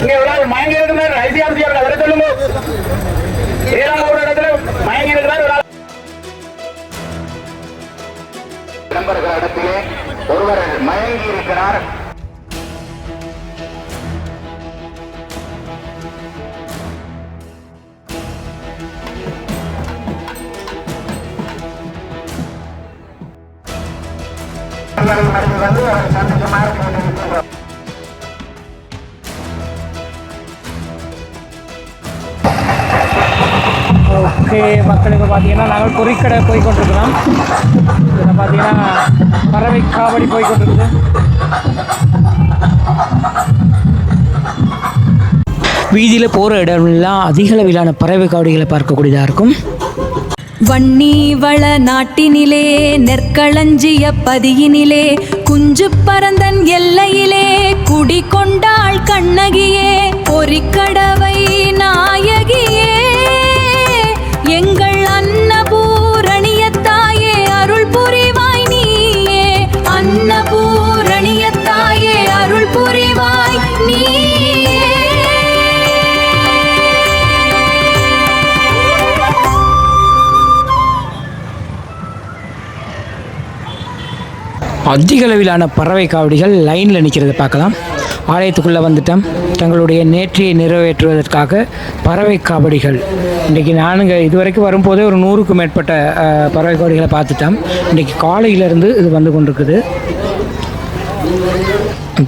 இங்கே ஒரு மயங்கி இருக்கிறார். ஐசிஆர்சி அவர்கள் வர சொல்லுங்க. 7வது இடத்துல மயங்கி இருக்கிறார். இடத்திலே ஒருவர் மயங்கி இருக்கிறார். ஓகே மக்களுக்கு பார்த்தீங்கன்னா நாங்கள் பொறிக்கடை போய்கொண்டிருக்கிறோம். இதில் பார்த்தீங்கன்னா பறவை காவடி போய்கொண்டிருக்குது. வீதியில் போகிற இடமெல்லாம் அதிக அளவிலான பறவை காவடிகளை பார்க்கக்கூடியதாக இருக்கும். வன்னி வள நாட்டினிலே நெற்களஞ்சிய பதியினிலே குஞ்சு பரந்தன் எல்லையிலே குடிகொண்டாள் கண்ணகியே பொறிக்கடவை நாயகியே எங்கள் அன்னபூரணியத்தாயே அருள் புரிவாய் நீயே அன்னபூரணியத்தாயே அருள் புரிவாய் நீயே. அதிக அளவிலான பறவை காவடிகள் லைனில் நிற்கிறத பார்க்கலாம். ஆலயத்துக்குள்ளே வந்துட்டோம். தங்களுடைய நேர்ச்சியை நிறைவேற்றுவதற்காக பறவை காவடிகள் இன்றைக்கி நானுங்க இதுவரைக்கும் வரும்போதே ஒரு 100க்கும் மேற்பட்ட பறவை காவடிகளை பார்த்துட்டோம். இன்றைக்கி காலையிலேருந்து இது வந்து கொண்டிருக்குது.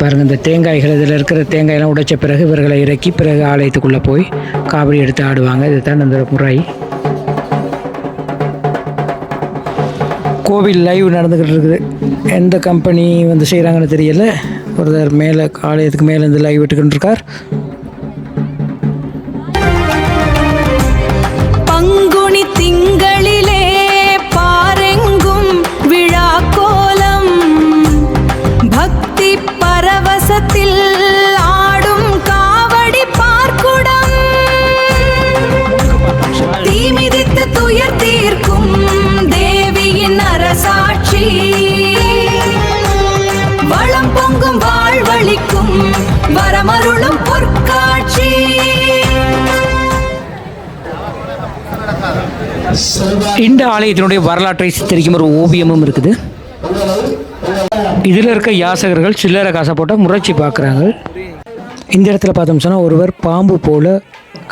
பாருங்கள், இந்த தேங்காய்கள் இதில் இருக்கிற தேங்காயெல்லாம் உடைச்ச பிறகு இவர்களை இறக்கி பிறகு ஆலயத்துக்குள்ளே போய் காவடி எடுத்து ஆடுவாங்க. இதுதான் அந்த முறை. கோவில் லைவ் நடந்துக்கிட்டு இருக்குது. எந்த கம்பெனி வந்து செய்கிறாங்கன்னு தெரியல. ஒருத்தர் மேலே ஆலயத்துக்கு மேலே இருந்து லைவ் விட்டுக்கிட்டு இருக்கார். பங்குனி திங்களிலே பாரெங்கும் விழா கோலம் பக்தி பரவசத்தில் ஆடும் காவடி பார்க்குடம் தீமிதித்து துயர் தீர்க்கும் தேவியின் அரசாட்சி வளம் பொங்கும் வாழ்வழிக்கும் வரமருளும் பொற்காட்சி. இந்த ஆலயத்தினுடைய வரலாற்றை சித்தரிக்கும் ஒரு ஓவியமும் இருக்குது. இதில் இருக்க யாசகர்கள் சில்லறை காசை போட்டால் முறைச்சி பார்க்குறாங்க. இந்த இடத்துல பார்த்தோம் சொன்னால் ஒருவர் பாம்பு போல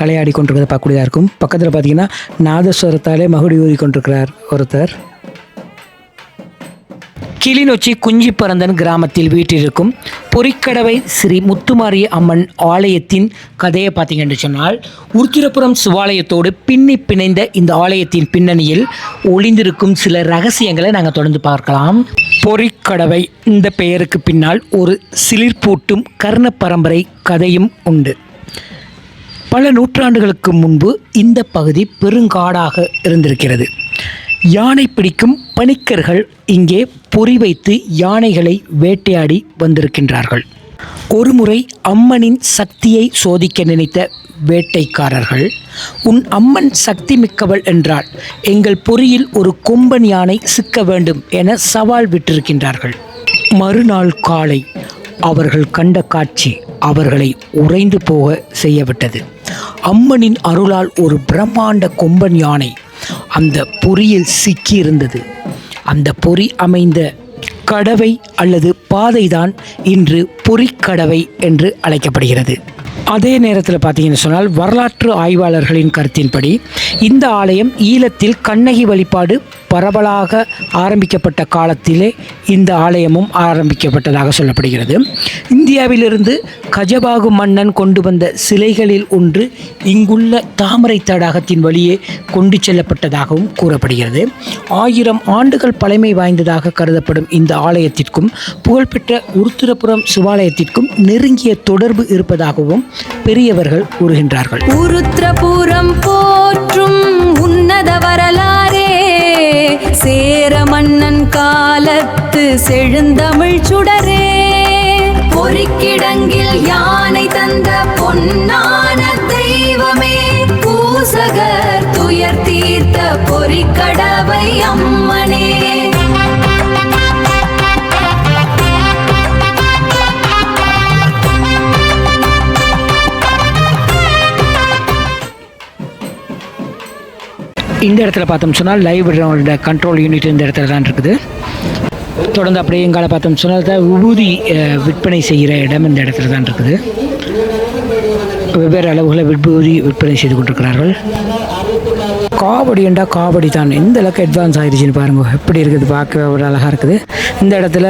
கலையாடி கொண்டிருக்கிறத பார்க்கக்கூடியதாக இருக்கும். பக்கத்தில் பார்த்தீங்கன்னா நாதஸ்வரத்தாலே மகுடி ஊதி கொண்டிருக்கிறார் ஒருத்தர். கிளிநொச்சி குஞ்சிப்பரந்தன் கிராமத்தில் வீட்டிற்கும் பொறிக்கடவை ஸ்ரீ முத்துமாரி அம்மன் ஆலயத்தின் கதையை பார்த்தீங்கன்னு சொன்னால், உருத்திரபுரம் சிவாலயத்தோடு பின்னி பிணைந்த இந்த ஆலயத்தின் பின்னணியில் ஒளிந்திருக்கும் சில ரகசியங்களை நாங்கள் தொடர்ந்து பார்க்கலாம். பொறிக்கடவை இந்த பெயருக்கு பின்னால் ஒரு சிலிர்ப்பூட்டும் கர்ண பரம்பரை கதையும் உண்டு. பல நூற்றாண்டுகளுக்கு முன்பு இந்த பகுதி பெருங்காடாக இருந்திருக்கிறது. யானை பிடிக்கும் பணிக்கர்கள் இங்கே பொறி வைத்து யானைகளை வேட்டையாடி வந்திருக்கின்றார்கள். ஒருமுறை அம்மனின் சக்தியை சோதிக்க நினைத்த வேட்டைக்காரர்கள், உன் அம்மன் சக்தி மிக்கவள் என்றால் எங்கள் பொறியில் ஒரு கொம்பன் யானை சிக்க வேண்டும் என சவால் விட்டிருக்கின்றார்கள். மறுநாள் காலை அவர்கள் கண்ட காட்சி அவர்களை உறைந்து போக செய்யவிட்டது. அம்மனின் அருளால் ஒரு பிரம்மாண்ட கொம்பன் யானை அந்த பொறியில் சிக்கியிருந்தது. அந்த பொறி அமைந்த கடவை அல்லது பாதைதான் இன்று பொறிக்கடவை என்று அழைக்கப்படுகிறது. அதே நேரத்தில் பார்த்தீங்கன்னு சொன்னால், வரலாற்று ஆய்வாளர்களின் கருத்தின்படி இந்த ஆலயம் ஈழத்தில் கண்ணகி வழிபாடு பரவலாக ஆரம்பிக்கப்பட்ட காலத்திலே இந்த ஆலயமும் ஆரம்பிக்கப்பட்டதாக சொல்லப்படுகிறது. இந்தியாவிலிருந்து கஜபாகு மன்னன் கொண்டு வந்த சிலைகளில் ஒன்று இங்குள்ள தாமரை தடாகத்தின் வழியே கொண்டு செல்லப்பட்டதாகவும் கூறப்படுகிறது. 1000 ஆண்டுகள் பழமை வாய்ந்ததாக கருதப்படும் இந்த ஆலயத்திற்கும் புகழ்பெற்ற உருத்திரபுரம் சிவாலயத்திற்கும் நெருங்கிய தொடர்பு இருப்பதாகவும் பெரியவர்கள் கூறுகின்றார்கள். உருத்திரபுரம் போற்றும் உன்னத வரலாறே, சேர மன்னன் காலத்து செழுந்தமிழ் சுடரே, பொறிக்கிடங்கில் யானை தந்த பொன்னான தெய்வமே, பூசகர் துயர் தீர்த்த பொறிக்கடவை அம்மனே. இந்த இடத்துல பார்த்தோம் சொன்னால் லைப்ரரியோட கண்ட்ரோல் யூனிட் இந்த இடத்துல தான் இருக்குது. தொடர்ந்து அப்படியே எங்கால பார்த்தோம் சொன்னால் தான் விபூதி விற்பனை செய்கிற இடம் இந்த இடத்துல தான் இருக்குது. வெவ்வேறு அளவுகளை விபூதி விற்பனை செய்து கொண்டிருக்கிறார்கள். காவடி என்றால் காவடி தான் எந்த அளவுக்கு அட்வான்ஸ் ஆகிடுச்சின்னு பாருங்கள், எப்படி இருக்குது, பார்க்க ஒரு அழகாக இருக்குது. இந்த இடத்துல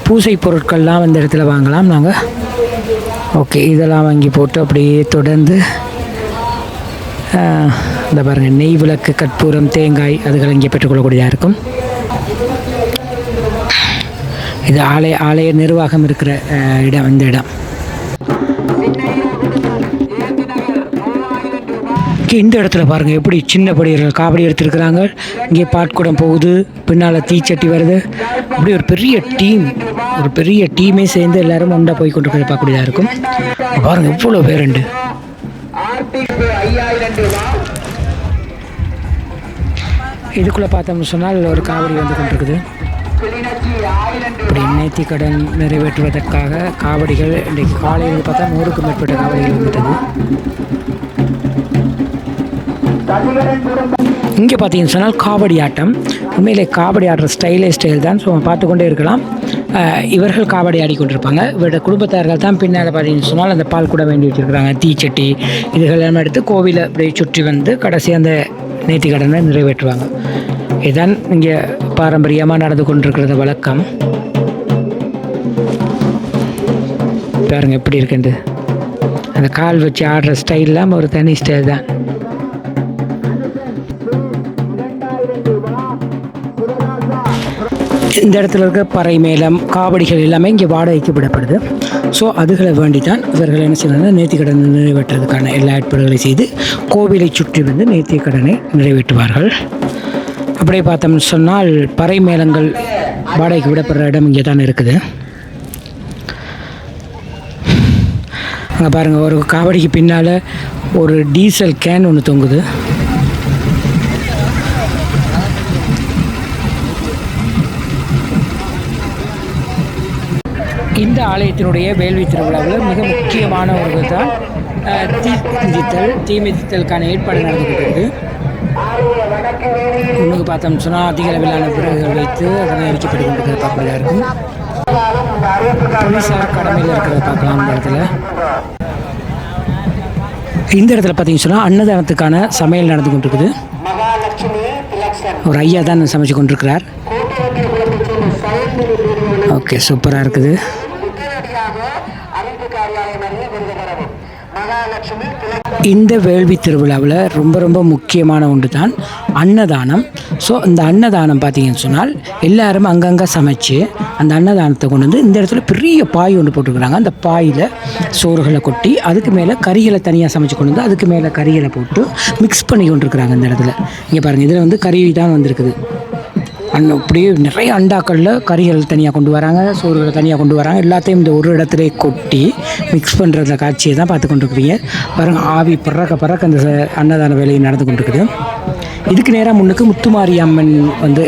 பூசை பொருட்கள்லாம் இந்த இடத்துல வாங்கலாம் நாங்கள். ஓகே, இதெல்லாம் வாங்கி போட்டு அப்படியே தொடர்ந்து இந்த பாருங்கள் நெய் விளக்கு, கற்பூரம், தேங்காய் அதுகள் இங்கே பெற்றுக்கொள்ளக்கூடியதாக இருக்கும். இது ஆலய நிர்வாகம் இருக்கிற இடம். இந்த இடம் இந்த இடத்துல பாருங்கள் எப்படி சின்ன படிகள் காவடி எடுத்துருக்குறாங்க. இங்கே பாட்குடம் போகுது, பின்னால் தீச்சட்டி வருது. அப்படி ஒரு பெரிய டீமே சேர்ந்து எல்லாரும் ஒன்றா போய் கொண்டு பார்க்கக்கூடியதாக இருக்கும். பாருங்கள் இவ்வளோ பேருண்டு. இதுக்குள்ளே பார்த்தோம்னு சொன்னால் ஒரு காவடி வந்து கொண்டிருக்குது. இப்படி நேர்த்தி கடன் நிறைவேற்றுவதற்காக காவடிகள் இன்றைக்கு காலையில் பார்த்தா 100க்கும் மேற்பட்ட காவடிகள் வந்துட்டது. இங்கே பார்த்தீங்கன்னு சொன்னால் காவடி ஆட்டம். உண்மையிலே காவடி ஆடுற ஸ்டைல் தான். ஸோ பார்த்து கொண்டே இருக்கலாம். இவர்கள் காவடி ஆடிக்கொண்டிருப்பாங்க. இவரோட குடும்பத்தார்கள் தான் பின்னால் பார்த்தீங்கன்னு சொன்னால் அந்த பால் கூட வேண்டி வச்சுருக்கிறாங்க. தீச்சட்டி இதுகள் எல்லாம் எடுத்து கோவிலை அப்படியே சுற்றி வந்து கடைசி அந்த நேர்த்தி கடனை நிறைவேற்றுவாங்க. இதுதான் இங்கே பாரம்பரியமாக நடந்து கொண்டிருக்கிறது வழக்கம். பாருங்க எப்படி இருக்குண்டு. அந்த கால் வச்சு ஆடுற ஸ்டைல்லாம் ஒரு தனி ஸ்டைல் தான். இந்த இடத்துல இருக்க பறை மேளம், காவடிகள் எல்லாமே இங்கே வாடகைக்கு விடப்படுது. ஸோ அதுகளை வேண்டி தான் இவர்கள் என்ன செய்யணும்னா நேர்த்தி கடனை நிறைவேற்றுறதுக்கான எல்லா ஏற்பாடுகளை செய்து கோவிலை சுற்றி வந்து நேர்த்தி கடனை நிறைவேற்றுவார்கள். அப்படியே பார்த்தோம்னு சொன்னால் பறை மேளங்கள் வாடகைக்கு விடப்படுற இடம் இங்கே தான் இருக்குது. அங்கே பாருங்கள், ஒரு காவடிக்கு பின்னால் ஒரு டீசல் கேன் ஒன்று தொங்குது. இந்த ஆலயத்தினுடைய வேள்வி திருவிழாவில் மிக முக்கியமான ஒரு தான் தீ மிதித்தலுக்கான ஏற்பாடு நடந்து கொண்டிருக்கு. முன்னுக்கு பார்த்தோம்னு சொன்னால் அதிக அளவிலான விறகுகள் வைத்து அதனை எரிக்கப்பட்டு கொண்டிருக்கிறது பார்க்கறதா இருக்கும். போலீஸார் கடமையில் இருக்கிறத பார்க்கலாம். இந்த இடத்துல பார்த்தீங்கன்னு சொன்னால் அன்னதானத்துக்கான சமையல் நடந்து கொண்டிருக்குது. ஒரு ஐயா தான் சமைச்சு கொண்டிருக்கிறார். ஓகே, சூப்பராக இருக்குது. இந்த வேள்வி திருவிழாவில் ரொம்ப ரொம்ப முக்கியமான ஒன்று தான் அன்னதானம். ஸோ இந்த அன்னதானம் பார்த்தீங்கன்னு சொன்னால் எல்லாரும் அங்கங்கே சமைச்சு அந்த அன்னதானத்தை கொண்டு வந்து இந்த இடத்துல பெரிய பாய் ஒன்று போட்டுருக்குறாங்க. அந்த பாயில் சோறுகளை கொட்டி அதுக்கு மேலே கறிகளை தனியாக சமைச்சு கொண்டு வந்து அதுக்கு மேலே கறிகளை போட்டு மிக்ஸ் பண்ணி கொண்டிருக்கிறாங்க. இந்த இடத்துல இங்கே பாருங்கள், இதில் வந்து கறி தான் வந்திருக்குது. அப்படியே நிறைய அண்டாக்களில் கறிகள் தனியாக கொண்டு வராங்க, சோறுகளை தனியாக கொண்டு வராங்க. எல்லாத்தையும் இந்த ஒரு இடத்துல கொட்டி மிக்ஸ் பண்ணுறத காட்சியை தான் பார்த்து கொண்டிருக்கிறீங்க. பாருங்கள், ஆவி பறக்க அந்த அன்னதான வேலையை நடந்து கொண்டிருக்குது. இதுக்கு நேராக முன்னுக்கு முத்துமாரி அம்மன் வந்து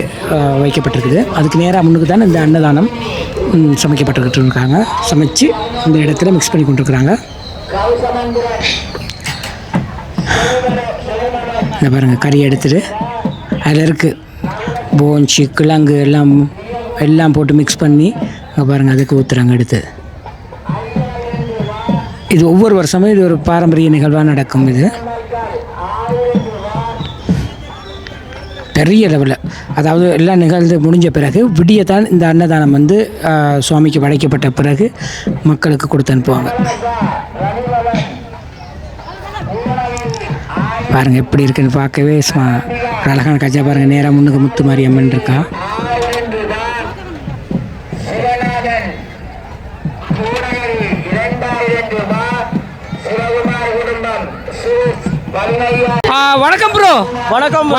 வைக்கப்பட்டிருக்குது. அதுக்கு நேராக முன்னுக்கு தான் இந்த அன்னதானம் சமைக்கப்பட்டுக்கிட்டு இருக்காங்க. சமைச்சு இந்த இடத்துல மிக்ஸ் பண்ணி கொண்டிருக்கிறாங்க. இந்த பாருங்கள், கறி எடுத்துட்டு அதில் இருக்குது போன்ஸு, கிழங்கு எல்லாம் போட்டு மிக்ஸ் பண்ணி அங்கே பாருங்கள் அதுக்கு ஊற்றுறாங்க எடுத்து. இது ஒவ்வொரு வருஷமும் இது ஒரு பாரம்பரிய நிகழ்வாக நடக்கும். இது பெரிய லெவலில், அதாவது எல்லாம் நிகழ்ந்து முடிஞ்ச பிறகு விடியத்தான் இந்த அன்னதானம் வந்து சுவாமிக்கு படைக்கப்பட்ட பிறகு மக்களுக்கு கொடுத்து அனுப்புவாங்க. பாருங்கள் எப்படி இருக்குன்னு பார்க்கவே ஒரு அழகான காட்சியா. பாருங்கள், நேராக முன்னுக்கு முத்துமாரி அம்மன் இருக்கா. வணக்கம் ப்ரோ. வணக்கம்.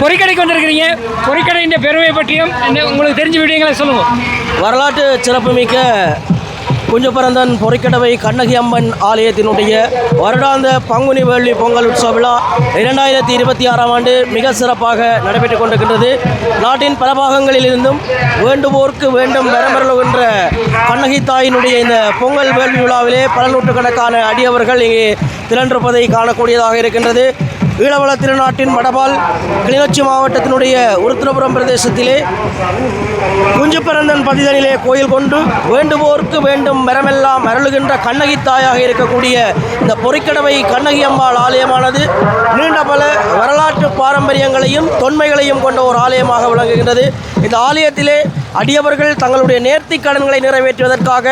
பொறிக்கடைக்கு வந்திருக்கிறீங்க. பொறிக்கடையின் பெருமை பற்றியும் உங்களுக்கு தெரிஞ்ச விடயங்களை சொல்லுவோம். வரலாற்று சிறப்புமிக்க குஞ்சப்பரந்தன் பொறிக்கடவை கண்ணகி அம்மன் ஆலயத்தினுடைய வருடாந்த பங்குனி வேள்வி பொங்கல் உற்சவ விழா 2026ஆம் ஆண்டு மிக சிறப்பாக நடைபெற்றுக் கொண்டிருக்கின்றது. நாட்டின் பல பாகங்களிலிருந்தும் வேண்டுவோர்க்கு வேண்டும் வரமருளுகின்ற கண்ணகி தாயினுடைய இந்த பொங்கல் வேள்வி விழாவிலே பல நூற்றுக்கணக்கான அடியவர்கள் இங்கே திரண்டிருப்பதை காணக்கூடியதாக இருக்கின்றது. ஈழவள திருநாட்டின் வடபால் கிளிநொச்சி மாவட்டத்தினுடைய உருத்திரபுரம் பிரதேசத்திலே குஞ்சுப்பரந்தன் பதிதனிலே கோயில் கொண்டு வேண்டுவோர்க்கு வேண்டும் மரமெல்லாம் அருளுகின்ற கண்ணகி தாயாக இருக்கக்கூடிய இந்த பொறிக்கடவை கண்ணகி அம்பாள் ஆலயமானது நீண்ட பல வரலாற்று பாரம்பரியங்களையும் தொன்மைகளையும் கொண்ட ஒரு ஆலயமாக விளங்குகின்றது. இந்த ஆலயத்திலே அடியவர்கள் தங்களுடைய நேர்த்திக் கடன்களை நிறைவேற்றுவதற்காக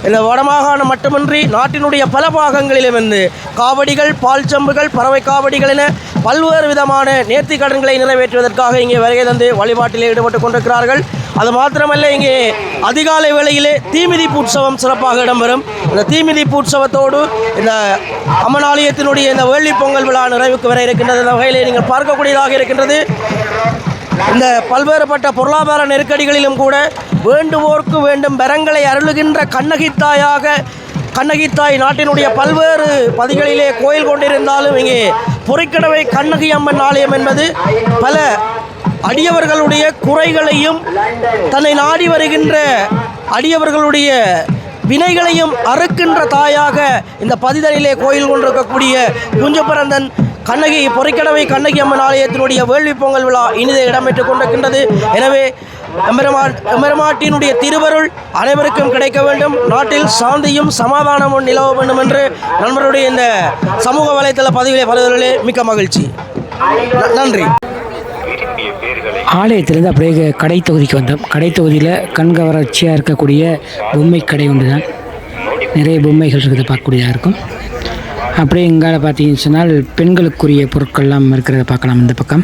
இந்த வடமாகாணம் மட்டுமின்றி நாட்டினுடைய பல பாகங்களிலுமிருந்து காவடிகள், பால் சம்புகள், பறவை காவடிகள் என பல்வேறு விதமான நேர்த்திக் கடன்களை நிறைவேற்றுவதற்காக இங்கே வருகை தந்து வழிபாட்டிலே ஈடுபட்டு கொண்டிருக்கிறார்கள். அது மாத்திரமல்ல, இங்கே அதிகாலை வேளையிலே தீமிதிப்பு உற்சவம் சிறப்பாக இடம்பெறும். இந்த தீமிதிப்பு உற்சவத்தோடு இந்த அம்மன் ஆலயத்தினுடைய இந்த வேள்வி பொங்கல் விழா நிறைவுக்கு வர இருக்கின்றது. இந்த வகையிலே நீங்கள் பார்க்கக்கூடியதாக இருக்கின்றது. இந்த பல்வேறுபட்ட பொருளாதார நெருக்கடிகளிலும் கூட வேண்டுவோர்க்கு வேண்டும் வரங்களை அருளுகின்ற கண்ணகித்தாயாக கண்ணகித்தாய் நாட்டினுடைய பல்வேறு பதிகளிலே கோயில் கொண்டிருந்தாலும் இங்கே பொறிக்கடவை கண்ணகி அம்மன் ஆலயம் என்பது பல அடியவர்களுடைய குறைகளையும் தன்னை நாடி வருகின்ற அடியவர்களுடைய வினைகளையும் அறுக்கின்ற தாயாக இந்த பதிதனிலே கோயில் கொண்டிருக்கக்கூடிய குஞ்சுப்பரந்தன் கண்ணகி பொறிக்கடவை கண்ணகி அம்மன் ஆலயத்தினுடைய வேள்வி பொங்கல் விழா இனிதே இடம்பெற்றுக் கொண்டிருக்கின்றது. எனவே எம்பெருமாட்டினுடைய திருவருள் அனைவருக்கும் கிடைக்க வேண்டும், நாட்டில் சாந்தியும் சமாதானமும் நிலவ வேண்டும் என்று நண்பருடைய இந்த சமூக வலைதள பதிவிலே பலவர்களே மிக்க மகிழ்ச்சி. நன்றி. ஆலயத்திலேருந்து அப்படியே கடை தொகுதிக்கு வந்தோம். கடை தொகுதியில் கண்கவர்ச்சியாக இருக்கக்கூடிய பொம்மை கடை ஒன்று தான். நிறைய பொம்மைகள் இருக்கிறத பார்க்கக்கூடியதாக இருக்கும். அப்படியே இங்கால பார்த்தீங்கன்னு சொன்னால் பெண்களுக்குரிய பொருட்கள்லாம் இருக்கிறத பார்க்கலாம். இந்த பக்கம்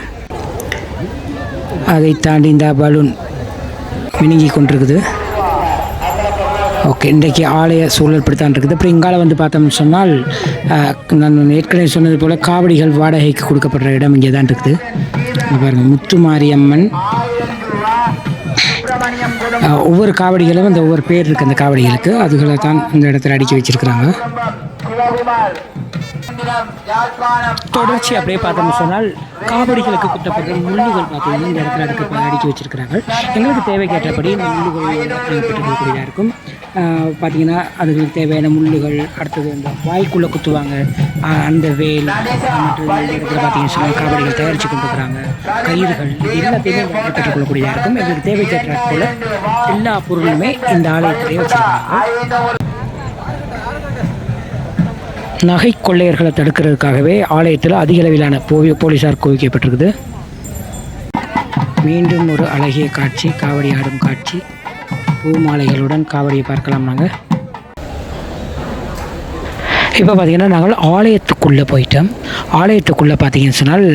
அதை தாண்டி இந்த பலூன் மினுங்கி கொண்டிருக்குது. ஓகே, இன்றைக்கு ஆலய சூழல் இப்படித்தான் இருக்குது. அப்புறம் இங்கால வந்து பார்த்தோம்னு சொன்னால் நான் ஏற்கனவே சொன்னது போல் காவடிகள் வாடகைக்கு கொடுக்கப்படுற இடம் இங்கே தான் இருக்குது. பாருங்கள், முத்துமாரியம்மன். ஒவ்வொரு காவடிகளும் அந்த ஒவ்வொரு பேர் இருக்குது. அந்த காவடிகளுக்கு அதுகளை தான் இந்த இடத்துல அடுக்கி வச்சுருக்குறாங்க. தொடர்ச்சி அப்படியே பார்த்தோம்னு சொன்னால் காவடிகளுக்கு குட்டப்படுற முள்ளுகள் பார்த்தீங்கன்னா இந்த இடத்துல அடுக்கி வச்சிருக்கிறாங்க. எங்களுக்கு தேவைக்கேற்றபடி இந்த முள்ளுகள் பெற்றுக்கொள்ளக்கூடியதாக இருக்கும். பார்த்தீங்கன்னா அதுகளுக்கு தேவையான முள்ளுகள், அடுத்தது இந்த வாய்க்குள்ளே குத்துவாங்க அந்த வேல், மற்றும் இந்த இடத்துல பார்த்தீங்கன்னு சொன்னால் காவடிகள் தயாரித்து கொண்டிருக்கிறாங்க. கயிறுகள், இது எல்லாத்தையுமே இந்த இடத்துல பெற்றுக்கொள்ளக்கூடியதாக இருக்கும். எங்களுக்கு தேவைக்கேற்ற போல் எல்லா பொருளுமே இந்த ஆலயத்திலே வச்சிருக்காங்க. நகை கொள்ளையர்களை தடுக்கிறதுக்காகவே ஆலயத்தில் அதிக அளவிலான போலீஸார் குவிக்கப்பட்டிருக்குது. மீண்டும் ஒரு அழகிய காட்சி, காவடி ஆடும் காட்சி. பூமாலைகளுடன் காவடியை பார்க்கலாம். நாங்கள் இப்போ பார்த்திங்கன்னா நாங்கள் ஆலயத்துக்குள்ளே போயிட்டோம். ஆலயத்துக்குள்ளே பார்த்தீங்கன்னு சொன்னால்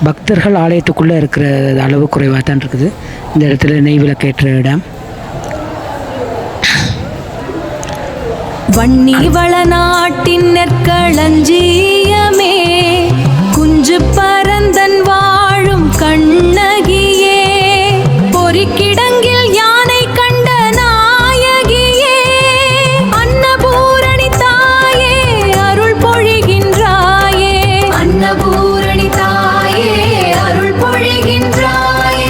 பக்தர்கள் ஆலயத்துக்குள்ளே இருக்கிற அளவு குறைவாக தான் இருக்குது. இந்த இடத்துல நெய் விளக்கேற்ற இடம். வன்னி வளநாட்டின் நெற்களஞ்சியமே, குஞ்சு பரந்தன் வாழும் கண்ணகியே, பொறிக்கிடங்கில் யானை கண்ட நாயகியே, அன்னபூரணி தாயே அருள் பொழிகின்றாயே, அன்னபூரணி தாயே அருள் பொழிகின்றாயே.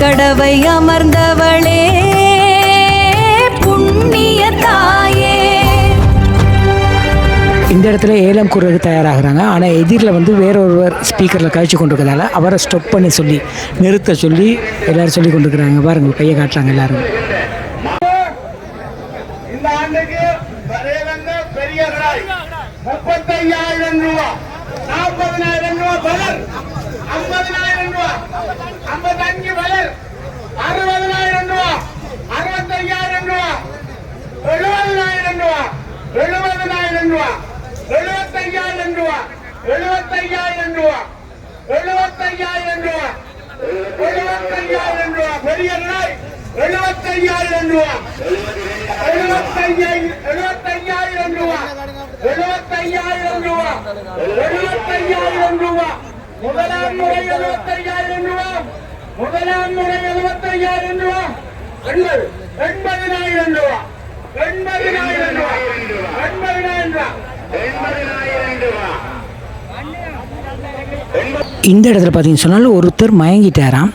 கடவை அமர்ந்தவளே புண்ணிய தாயே. இந்த இடத்துல ஏலம் கூறுறதுக்கு தயாராகிறாங்க. ஆனால் எதிரில் வந்து வேறொருவர் ஸ்பீக்கரில் கழிச்சு கொண்டிருக்கிறதால அவரை ஸ்டாப் பண்ணி சொல்லி நிறுத்த சொல்லி எல்லோரும் சொல்லி கொண்டிருக்கிறாங்க. பாருங்கள், கையை காட்டுறாங்க எல்லாரும். இந்த ஆண்டுக்கு பெரிய 35,000 ரூபா, 40,000 ரூபா பலர், 50,000 ரூபா, 55 பலர், 60,000 ரூபா, 65,000 ரூபா, 70,000 ரூபா, 70,000 ரூபா, 75,000 ரூபா, 75,000 ரூபா, 75,000 ரூபா, 75,000 ரூபா, பெரிய 75,000 ரூபா, 75,000 ரூபா, 75,000 ரூபா, 75,000 ரூபா, முதலாம் முறை 75,000 ரூபா. முதலாம் முறை 75,000 ரூபா. 80,000 ரூபா. 80,000 ரூபா. 80,000 ரூபா. 80,000 ரூபா. இந்த இடத்துல பார்த்தீங்கன்னு சொன்னாலும் ஒருத்தர் மயங்கிட்டாராம்.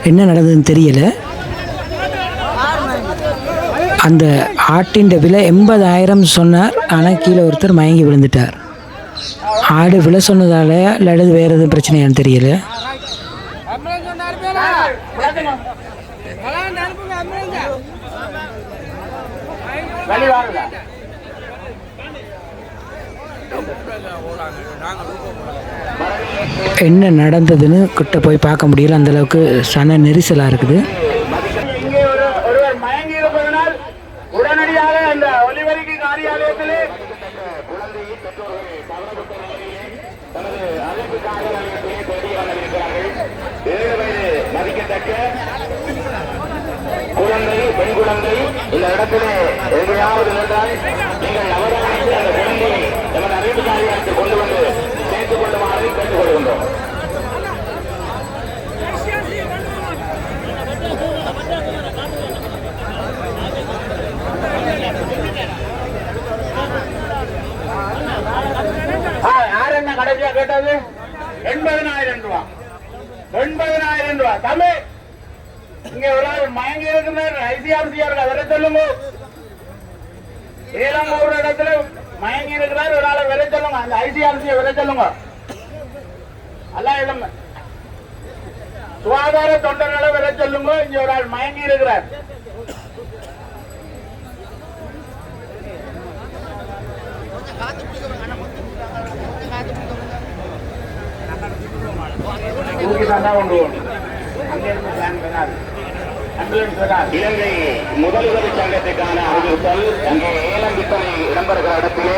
என்ன நடந்ததுன்னு தெரியலை. அந்த ஆட்டின் விலை 80,000 சொன்னார். ஆனால் கீழே ஒருத்தர் மயங்கி விழுந்துட்டார். ஆடு விலை சொன்னதால இல்லாது வேறு எதுவும் பிரச்சனையான்னு தெரியல. என்ன நடந்ததுன்னு கிட்ட போய் பார்க்க முடியல. அந்தளவுக்கு சன நெரிசலாக இருக்குது. இங்கே ஒருவர் மயங்கி இருப்பதனால் உடனடியாக அந்த ஒலிபரப்பு காரியாலயத்திலே மதிக்கத்தக்க குழந்தை பெண் குழந்தை இந்த இடத்திலே எங்கேயாவது இருந்தால் நீங்கள் அவதானித்து அந்த குழந்தையை நமது அறிவிப்பு காரியாலயத்தில் கொண்டு வந்து சேர்த்துக் கொள்ளுமாறு கேட்டுக் கொள்கின்றோம். யார் என்ன கடைசியா கேட்டது? 80,000 ரூபா. 80,000 ரூபா. தமிழ் இங்க ஒரு ஆள் மயங்கி இருக்கிறார். ஐசிஆர்சிஆர் வர சொல்லுங்க. ஏழாம் ஒரு இடத்துல மயங்கி இருக்கிறார். ஒரு ஆளை விலை சொல்லுங்க. அந்த ஐசிஆர்சியை விலை சொல்லுங்க. எல்லாம் இடம் சுகாதார தொண்டர்களை விலை சொல்லுங்க. இங்க ஒரு ஆள் மயங்கி இருக்கிறார். இலங்கை முதல்வரி சங்கத்துக்கான அறிவித்தல். இங்கே ஏலம் விற்பனை இடம்பெறுகிற இடத்திலே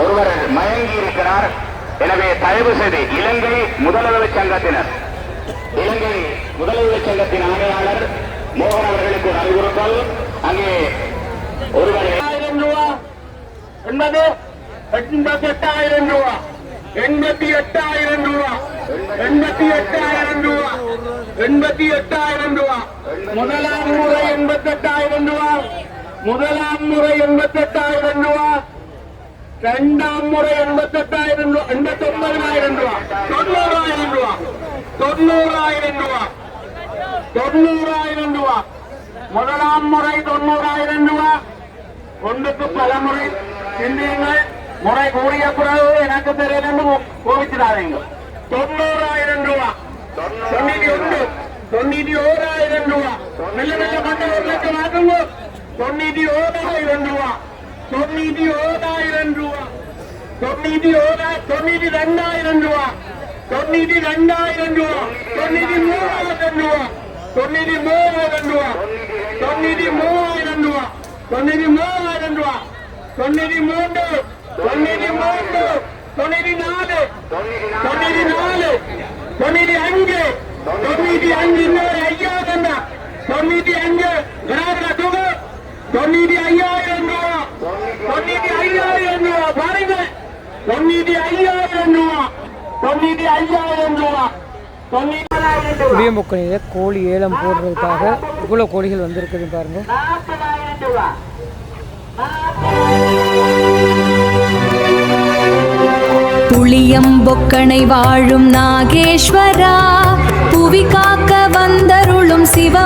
ஒருவர் மயங்கி இருக்கிறார். எனவே தயவு செய்து இலங்கை முதல்வரி சங்கத்தினர், இலங்கை முதல்வரி சங்கத்தின் ஆணையாளர் மோகன் அவர்களுக்கு ஒரு அறிவுறுத்தல். அங்கே ஒருவர் 80,000 ரூபா என்பது 88,000 ரூபா. 88,000 ரூபா. 88,000 ரூபா. 88,000 ரூபா. முதலாம் முறை 88,000 ரூபா. முதலாம் முறை 88,000 ரூபா. இரண்டாம் முறை 88,000 ரூபா. 89,000 ரூபா. 90,000 ரூபா. 90,000 ரூபா. 90,000 ரூபா. முதலாம் முறை 90,000 ரூபா. ஒன்றுக்கு பல முறை சிந்தியுங்கள். முறை கூடிய பிறகு எனக்கு தெரியல கோவிச்சிடாதீங்க. 90,000 ரூபா. 91, 91,000 ரூபா. மெல்ல மெல்ல கொண்டு 1 லட்சம் ஆகுங்க. 91,000 ரூபா. 91,000 ரூபா. 92,000 ரூபா. 92,000 ரூபா. 93,000 ரூபா. 93,000 ரூபா. 93,000 ரூபா. 93,000 ரூபா. 93, 93, 94, 94, 95, 95 இன்னொரு 5,000 95 விநாயகர் தூக்கு 95,000 ரூபா. 95,000 ரூபா. பாருங்க 95,000 ரூபா. 95,000 ரூபா. 94,000 ரூபா. புளியம்பொக்கனையில் கோழி ஏலம் போடுறதுக்காக இவ்வளோ கோழிகள் வந்திருக்குதுன்னு பாருங்கள். 40,000 ரூபா. புளியம்பொக்கனை வாழும் நாகேஸ்வரா, புவி காக்க வந்தருளும் சிவ